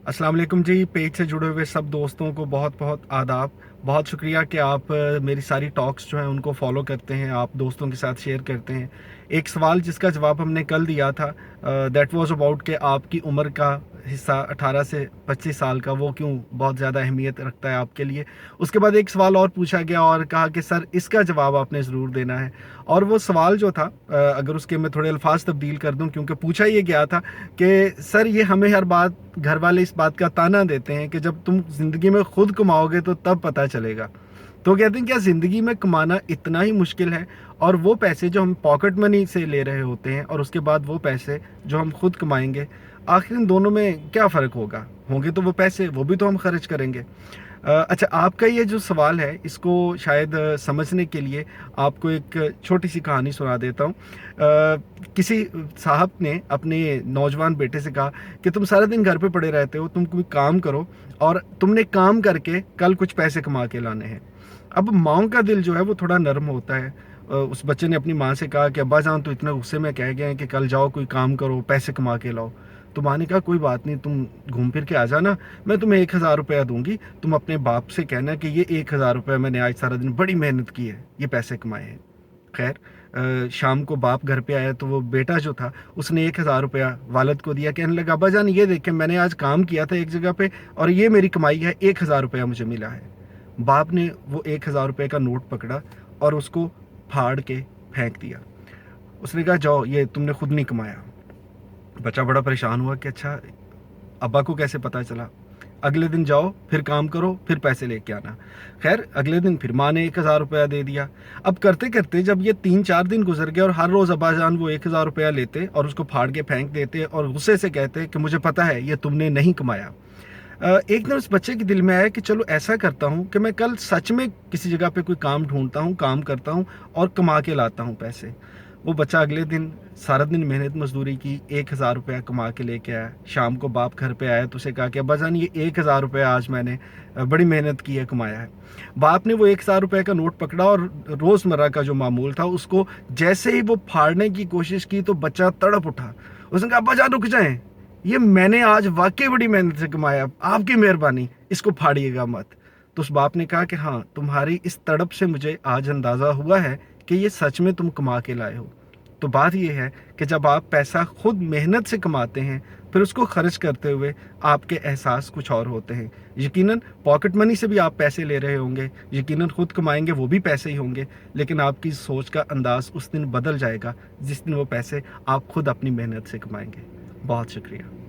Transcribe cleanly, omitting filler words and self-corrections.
अस्सलाम वालेकुम जी। पेज से जुड़े हुए सब दोस्तों को बहुत बहुत आदाब। बहुत शुक्रिया कि आप मेरी सारी टॉक्स जो हैं उनको फॉलो करते हैं, आप दोस्तों के साथ शेयर करते हैं। एक सवाल जिसका जवाब हमने कल दिया था, दैट वाज अबाउट कि आपकी उम्र का हिस्सा 18 से 25 साल का वो क्यों बहुत ज़्यादा अहमियत रखता है आपके लिए। उसके बाद एक सवाल और पूछा गया और कहा कि सर इसका जवाब आपने ज़रूर देना है। और वो सवाल जो था, अगर उसके मैं थोड़े अल्फाज तब्दील कर दूं, क्योंकि पूछा ये गया था कि सर ये हमें हर बात घर वाले इस बात का ताना देते हैं कि जब तुम ज़िंदगी में खुद कमाओगे तो तब पता चलेगा। तो कहते हैं क्या ज़िंदगी में कमाना इतना ही मुश्किल है, और वो पैसे जो हम पॉकेट मनी से ले रहे होते हैं और उसके बाद वो पैसे जो हम खुद कमाएंगे, आखिर इन दोनों में क्या फ़र्क होगा? होंगे तो वो पैसे, वो भी तो हम खर्च करेंगे। अच्छा, आपका ये जो सवाल है इसको शायद समझने के लिए आपको एक छोटी सी कहानी सुना देता हूँ। किसी साहब ने अपने नौजवान बेटे से कहा कि तुम सारा दिन घर पे पड़े रहते हो, तुम कोई काम करो और तुमने काम करके कल कुछ पैसे कमा के लाने हैं। अब माँओं का दिल जो है वो थोड़ा नर्म होता है। उस बच्चे ने अपनी माँ से कहा कि अब्बा जान तो इतना गुस्से में कह गए हैं कि कल जाओ कोई काम करो, पैसे कमा के लाओ। तो माँ ने कहा कोई बात नहीं, तुम घूम फिर के आ जाना, मैं तुम्हें 1,000 रुपया दूंगी, तुम अपने बाप से कहना कि ये 1,000 रुपया मैंने आज सारा दिन बड़ी मेहनत की है, ये पैसे कमाए हैं। खैर, शाम को बाप घर पे आया तो वो बेटा जो था उसने 1,000 रुपया वालिद को दिया, कहने लगा अब्बा जान ये देखें, मैंने आज काम किया था एक जगह पे और ये मेरी कमाई है, 1,000 रुपया मुझे मिला है। बाप ने वो 1,000 रुपये का नोट पकड़ा और उसको फाड़ के फेंक दिया। उसने कहा जाओ, ये तुमने खुद नहीं कमाया। बच्चा बड़ा परेशान हुआ कि अच्छा, अब्बा को कैसे पता चला? अगले दिन जाओ, फिर काम करो, फिर पैसे लेके आना। खैर, अगले दिन फिर माँ ने 1,000 रुपया दे दिया। अब करते करते जब ये 3-4 दिन गुजर गए और हर रोज़ अब्बा जान वो 1,000 रुपया लेते और उसको फाड़ के फेंक देते और गुस्से से कहते कि मुझे पता है ये तुमने नहीं कमाया। एक दिन उस बच्चे के दिल में आया कि चलो ऐसा करता हूँ कि मैं कल सच में किसी जगह पे कोई काम ढूंढता हूँ, काम करता हूँ और कमा के लाता हूँ पैसे। वो बच्चा अगले दिन सारा दिन मेहनत मजदूरी की, 1,000 रुपया कमा के लेके आया। शाम को बाप घर पे आया तो उसे कहा कि अब्बा जान ये 1,000 रुपया आज मैंने बड़ी मेहनत की है, कमाया है। बाप ने वो 1,000 रुपये का नोट पकड़ा और रोज़मर्रा का जो मामूल था उसको जैसे ही वो फाड़ने की कोशिश की तो बच्चा तड़प उठा। उसने कहा अब्बा जान रुक जाएं, ये मैंने आज वाकई बड़ी मेहनत से कमाया, आपकी मेहरबानी, इसको फाड़िएगा मत। तो उस बाप ने कहा कि हाँ, तुम्हारी इस तड़प से मुझे आज अंदाज़ा हुआ है कि ये सच में तुम कमा के लाए हो। तो बात ये है कि जब आप पैसा खुद मेहनत से कमाते हैं फिर उसको खर्च करते हुए आपके एहसास कुछ और होते हैं। यकीनन पॉकेट मनी से भी आप पैसे ले रहे होंगे, यकीनन खुद कमाएंगे वो भी पैसे ही होंगे, लेकिन आपकी सोच का अंदाज़ उस दिन बदल जाएगा जिस दिन वो पैसे आप खुद अपनी मेहनत से कमाएंगे। बहुत शुक्रिया।